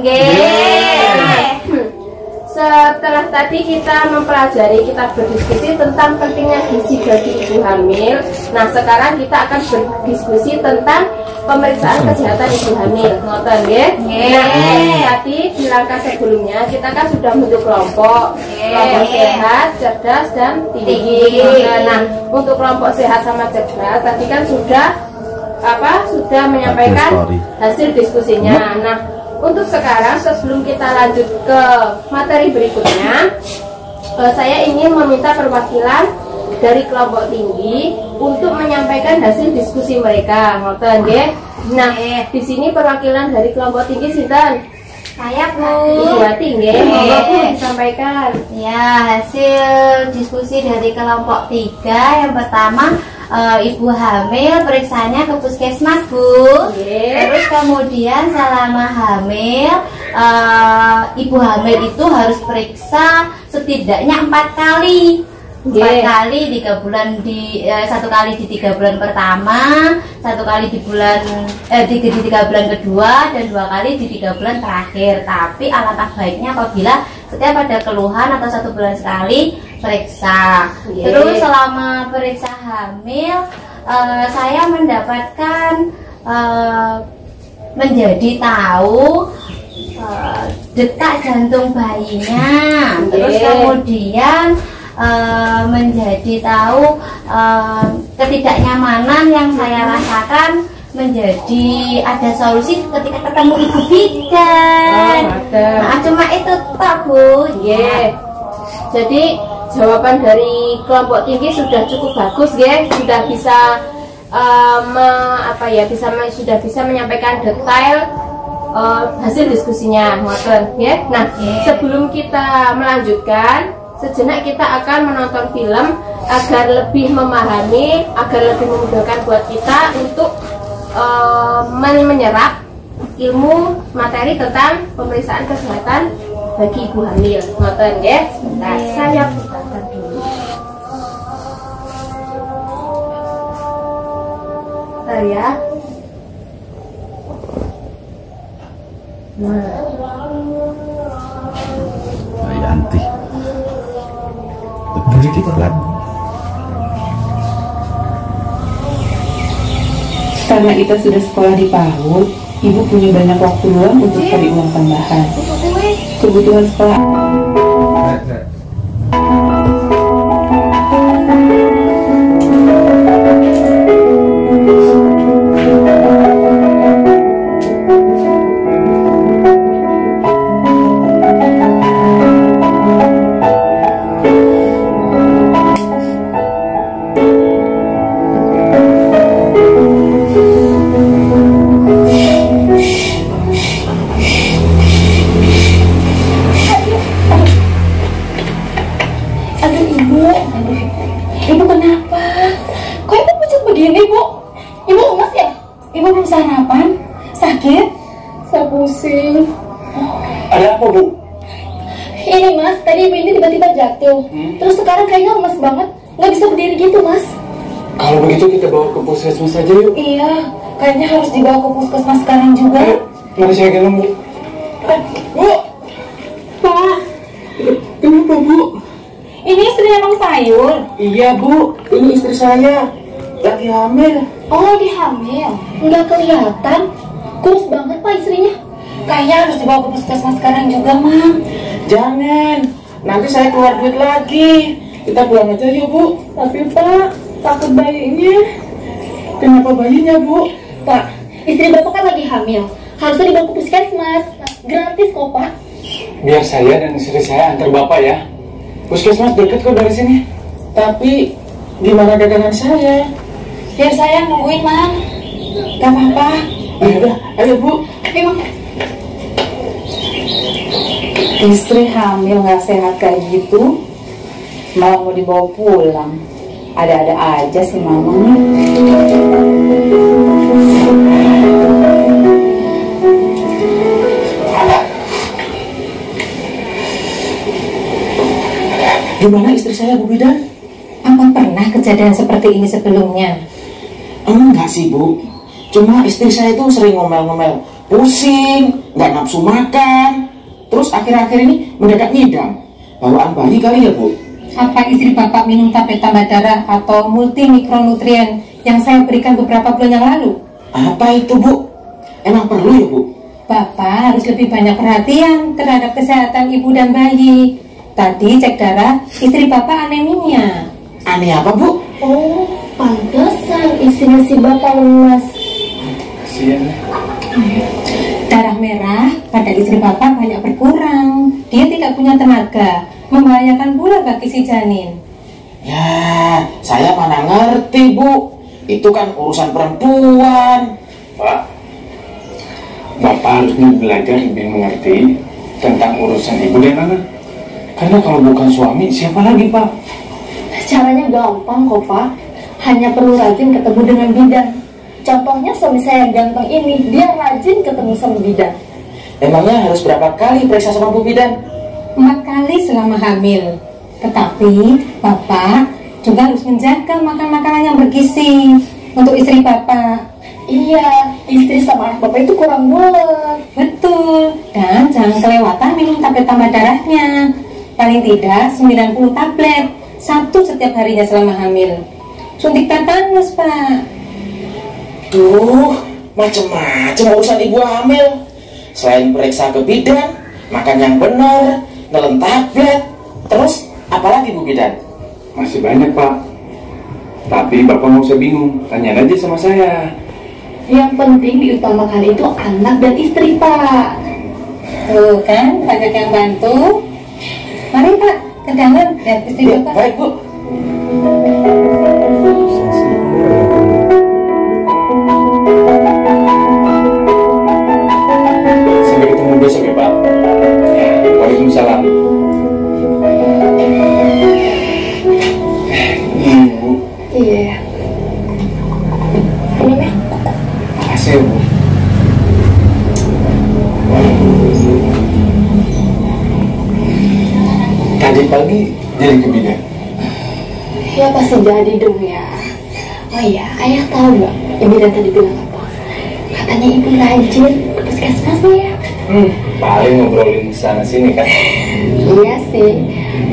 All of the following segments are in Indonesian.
Nggih. Setelah tadi kita mempelajari, kita berdiskusi tentang pentingnya gizi bagi ibu hamil. Nah, sekarang kita akan berdiskusi tentang pemeriksaan kesehatan ibu hamil. Ngoten nggih? Nah, tadi di langkah sebelumnya kita kan sudah bentuk kelompok sehat, cerdas dan tinggi. Nah, untuk kelompok sehat sama cerdas tadi kan sudah menyampaikan hasil diskusinya. Nah, untuk sekarang sebelum kita lanjut ke materi berikutnya, saya ingin meminta perwakilan dari kelompok tinggi untuk menyampaikan hasil diskusi mereka. Ngoten nggih. Nah, di sini perwakilan dari kelompok tinggi sinten? Saya, Bu. Ibu Hati nggih, monggo Bu disampaikan. Ya, hasil diskusi dari kelompok 3 yang pertama, ibu hamil periksanya ke puskesmas, Bu. Terus kemudian selama hamil, ibu hamil itu harus periksa setidaknya 4 kali. 4 kali 3 bulan satu kali di 3 bulan pertama, 1 kali di 3 bulan kedua, dan 2 kali di 3 bulan terakhir. Tapi alangkah baiknya apabila setiap ada keluhan atau 1 bulan sekali periksa. Terus selama periksa hamil, saya mendapatkan menjadi tahu detak jantung bayinya. Terus kemudian menjadi tahu ketidaknyamanan yang saya rasakan, menjadi ada solusi ketika ketemu ibu bidan. Cuma itu Pak, Bu. Jadi jawaban dari kelompok tinggi sudah cukup bagus, sudah bisa sudah bisa menyampaikan detail hasil diskusinya, ngoten nggih. Nah, sebelum kita melanjutkan, sejenak kita akan menonton film agar lebih memahami, agar lebih memudahkan buat kita untuk menyerap ilmu materi tentang pemeriksaan kesehatan bagi ibu hamil. Ngoten nggih. Nah, saya putarkan dulu. Ya. Yanti. Lebih pelan. Karena kita sudah sekolah di PAUD, Ibu punya banyak waktu luang untuk cari uang tambahan. Kebutuhan sekolah. Ibu kenapa? Kok ibu pucat begini, Bu? Ibu lemas ya? Ibu belum sarapan? Sakit? Saya pusing. Ada apa, Bu? Ini Mas, tadi ibu ini tiba-tiba jatuh. Terus sekarang kayaknya lemas banget, nggak bisa berdiri gitu, Mas. Kalau begitu kita bawa ke puskesmas saja yuk. Iya, kayaknya harus dibawa ke puskesmas sekarang juga. Ayo, mari saya gendong, Bu. Bu! Pak, Kenapa, Bu? ini istrinya Bang Sayur. Iya, Bu. Ini istri saya. Lagi hamil. Oh, lagi hamil. Nggak kelihatan. Kurus banget, Pak, istrinya. Kayaknya harus dibawa ke puskesmas sekarang juga, Mam. Jangan. Nanti saya keluar duit lagi. Kita pulang aja yuk, Bu. Tapi, Pak, takut bayinya. Kenapa bayinya, Bu? Pak, istri Bapak kan lagi hamil. Harusnya dibawa ke puskesmas. Gratis kok, Pak. Biar saya dan istri saya antar Bapak ya. Puskesmas dekat kok dari sini. Tapi gimana dagangan saya? Biar saya nungguin, Mam. Gak apa-apa. Ya udah, ayo, Bu. Ayo, Mam. Istri hamil nggak sehat kayak gitu, malah mau dibawa pulang. Ada-ada aja sih mama. Gimana istri saya, Bu Bidan? Apa pernah kejadian seperti ini sebelumnya? Enggak sih, Bu. Cuma istri saya itu sering ngomel-ngomel, pusing, nggak nafsu makan, terus akhir-akhir ini mendadak ngidam. Bawaan bayi kali ya, Bu? Apa istri Bapak minum tablet tambah darah atau multi mikronutrien yang saya berikan beberapa bulan yang lalu? Apa itu, Bu? Emang perlu ya, Bu? Bapak harus lebih banyak perhatian terhadap kesehatan ibu dan bayi. Tadi cek darah, istri Bapak anemia. Aneh apa, Bu? Oh, pantesan isinya si bapak lemas. Kasian. Darah merah pada istri Bapak banyak berkurang. Dia tidak punya tenaga, membahayakan pula bagi si janin. Ya, saya mana ngerti, Bu. Itu kan urusan perempuan. Pak, Bapak harusnya belajar lebih mengerti tentang urusan ibu dan anak. Karena kalau bukan suami, siapa lagi, Pak? Caranya gampang kok, Pak. Hanya perlu rajin ketemu dengan bidan. Contohnya suami saya yang ganteng ini, dia rajin ketemu sama bidan. Emangnya harus berapa kali periksa sama Bu Bidan? 4 kali selama hamil. Tetapi Bapak juga harus menjaga makan makanan yang bergizi untuk istri Bapak. Iya, istri sama anak bapak itu kurang bulat. Betul. Dan jangan kelewatan minum tablet tambah darahnya. Paling tidak 90 tablet, 1 setiap harinya selama hamil. Suntik tetanus, Pak. Duh, macem-macem urusan ibu hamil. Selain periksa ke bidan, makan yang benar, nelen tablet, terus apalagi Bu Bidan? Masih banyak, Pak. Tapi Bapak nggak usah bingung, tanya aja sama saya. Yang penting diutamakan itu anak dan istri, Pak. Tuh kan, banyak yang bantu. Mari Pak, ke dalam lihat istri Ya, Bapak. baik, Bu. Sampai ketemu besok ya, Pak. Ya, waalaikumsalam. Bu. Iya. Ini meh. Makasih ya, Bu. Tadi pagi jadi ke bidan. Ya pasti jadi dong ya. Oh iya, ayah tahu nggak ibu dan tadi bilang apa? Katanya ibu rajin ke puskesmasnya ya. Paling ngobrolin sana sini kan. Iya sih.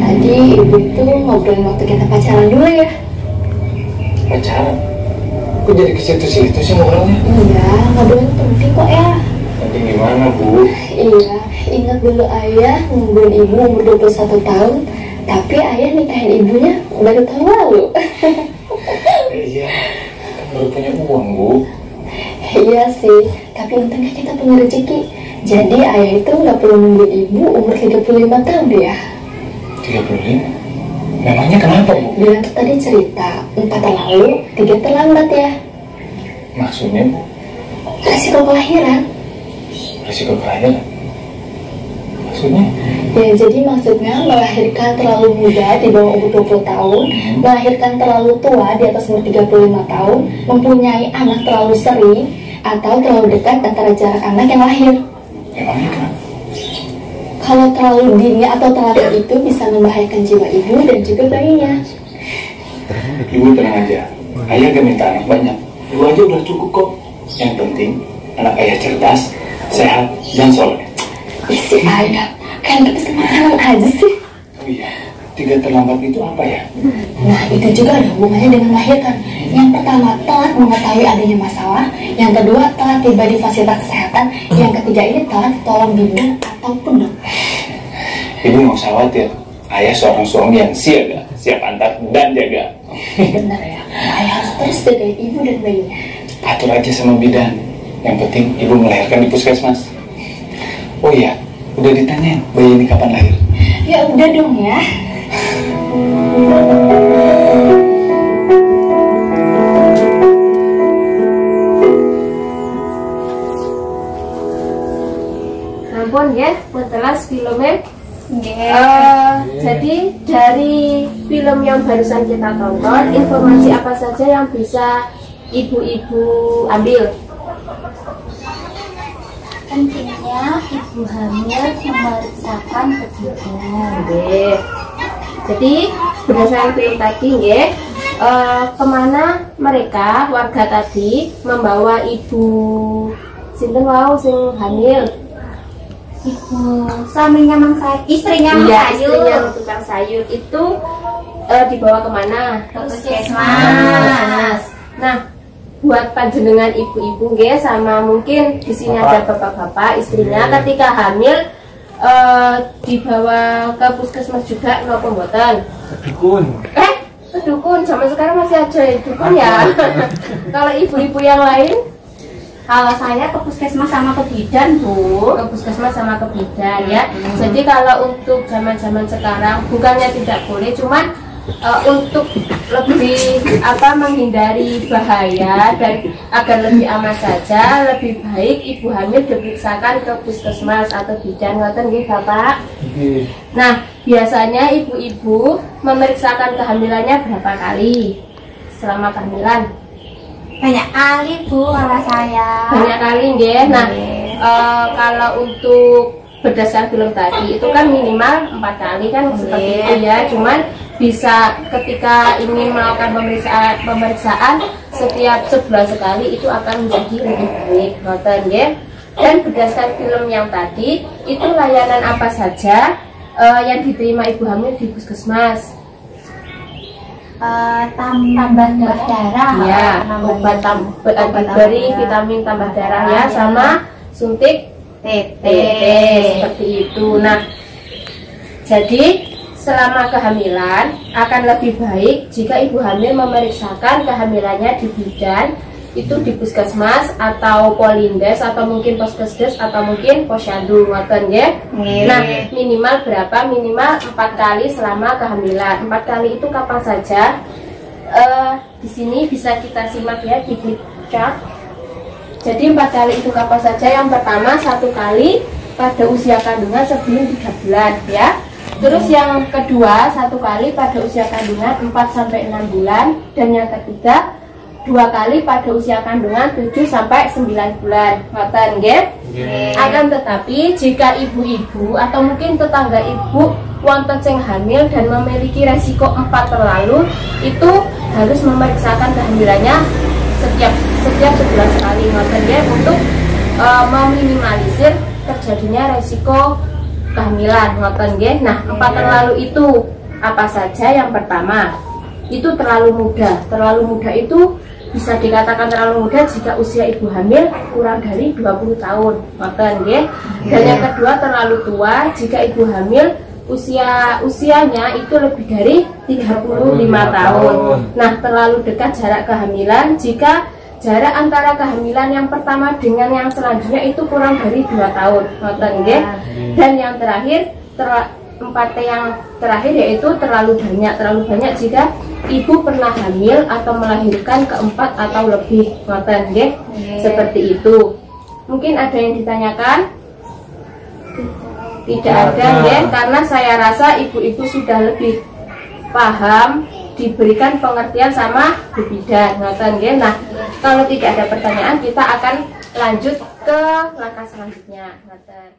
Tadi ibu itu ngobrolin waktu kita pacaran dulu ya. Pacaran? Kok jadi ke situ-situ sih ngobrolnya? Iya, ngobrolin penting kok ya. Nanti gimana, Bu? Iya, ingat dulu ayah nungguin ibu umur 21 tahun, tapi ayah nikahin ibunya baru tahun lalu. Iya, kan baru punya uang, Bu. Iya sih, tapi untungnya kita punya rezeki. Jadi ayah itu nggak perlu nunggu ibu umur 35 tahun ya. 35? Memangnya kenapa, Bu? Bilang tuh tadi cerita 4 terlalu, 3 terlambat ya. Maksudnya, Bu? Resiko kelahiran. Risiko kelahiran? Maksudnya? Ya jadi maksudnya melahirkan terlalu muda di bawah umur 20 tahun, melahirkan terlalu tua di atas umur 35 tahun, mempunyai anak terlalu sering, atau terlalu dekat antara jarak anak yang lahir. Memangnya kenapa? Kalau terlalu dini atau telat itu bisa membahayakan jiwa ibu dan juga bayinya. Ibu tenang aja. Ayah gak minta anak banyak. Ibu aja udah cukup kok. Yang penting anak ayah cerdas, sehat, dan soleh. Si ayah, kan kita semakin aja sih. Oh iya, 3 terlambat itu apa ya? Nah itu juga ada hubungannya dengan melahirkan. Yang pertama telat mengetahui adanya masalah, yang kedua telat tiba di fasilitas kesehatan, yang ketiga ini telat tolong bimbing ataupun dokter. Ibu nggak usah khawatir. Ayah seorang suami yang siaga, siap antar dan jaga. Benar ya, ayah harus terus jagain ibu dan bayinya. Atur aja sama bidan. Yang penting ibu melahirkan di puskesmas. Oh iya, udah ditanyain bayi ini kapan lahir? Ya udah dong ya. Ampun ya, mentelas filmnya. Yeah. Jadi dari film yang barusan kita tonton, informasi apa saja yang bisa ibu-ibu ambil? Pentingnya ibu hamil memeriksakan kebutuhan. Oke. Jadi berdasarkan film tadi ya, kemana mereka warga tadi membawa ibu sinten wau sing hamil Ibu suaminya Mang Sayur, istrinya Mang Iya, Sayur. istrinya tukang sayur itu dibawa kemana? Ke puskesmas. Nah, buat panjenengan ibu-ibu nggih, sama mungkin di sini ada bapak-bapak istrinya ketika hamil dibawa ke puskesmas juga napa mboten? Dukun. Ke dukun, zaman sekarang masih ada dukun ya. Kalau ibu-ibu yang lain? Kalau saya ke puskesmas sama ke bidan, Bu. Ke puskesmas sama ke bidan ya. Jadi kalau untuk zaman-zaman sekarang bukannya tidak boleh, cuman untuk lebih menghindari bahaya dan agar lebih aman saja, lebih baik ibu hamil diperiksakan ke puskesmas atau bidan, ngoten nggih Bapak. Nah, biasanya ibu-ibu memeriksakan kehamilannya berapa kali selama kehamilan? Banyak kali, Bu, kalau saya. Banyak kali nggih. Nah, kalau untuk berdasarkan film tadi itu kan minimal 4 kali kan seperti itu ya. Cuman bisa ketika ingin melakukan pemeriksaan setiap sebulan sekali itu akan menjadi lebih baik, ngoten nggih. Dan berdasarkan film yang tadi itu layanan apa saja yang diterima ibu hamil di puskesmas? Tambah darah ya, obat diberi vitamin tambah darah ya, sama suntik tetes seperti itu. Nah, jadi selama kehamilan akan lebih baik jika ibu hamil memeriksakan kehamilannya di bidan, itu di puskesmas atau polindes atau mungkin poskesdes atau mungkin posyandu, ngoten nggih. Nah, minimal berapa? Minimal 4 kali selama kehamilan. 4 kali itu kapan saja? Di sini bisa kita simak ya di chart. Jadi 4 kali itu kapan saja? Yang pertama 1 kali pada usia kandungan sebelum 3 bulan ya. Terus yang kedua 1 kali pada usia kandungan 4-6 bulan, dan yang ketiga 2 kali pada usia kandungan 7-9 bulan, ngoten nggih. Akan tetapi jika ibu-ibu atau mungkin tetangga ibu wonten sing hamil dan memiliki resiko 4 terlalu, itu harus memeriksakan kehamilannya setiap sebulan sekali, ngoten nggih, untuk meminimalisir terjadinya resiko kehamilan, ngoten nggih. Nah, 4 terlalu itu apa saja? Yang pertama, itu terlalu muda. Terlalu muda itu bisa dikatakan terlalu muda jika usia ibu hamil kurang dari 20 tahun, ngoten nggih. Dan yang kedua, terlalu tua jika ibu hamil usianya itu lebih dari 35 tahun. Nah, terlalu dekat jarak kehamilan jika jarak antara kehamilan yang pertama dengan yang selanjutnya itu kurang dari 2 tahun, ngoten nggih. Dan yang terakhir, 4 yang terakhir yaitu terlalu banyak jika ibu pernah hamil atau melahirkan keempat atau lebih, ngoten nggih. Seperti itu. Mungkin ada yang ditanyakan? Tidak ada nggih, karena saya rasa ibu-ibu sudah lebih paham, diberikan pengertian sama Bu Bidan, ngoten nggih. Nah, kalau tidak ada pertanyaan kita akan lanjut ke langkah selanjutnya, ngoten.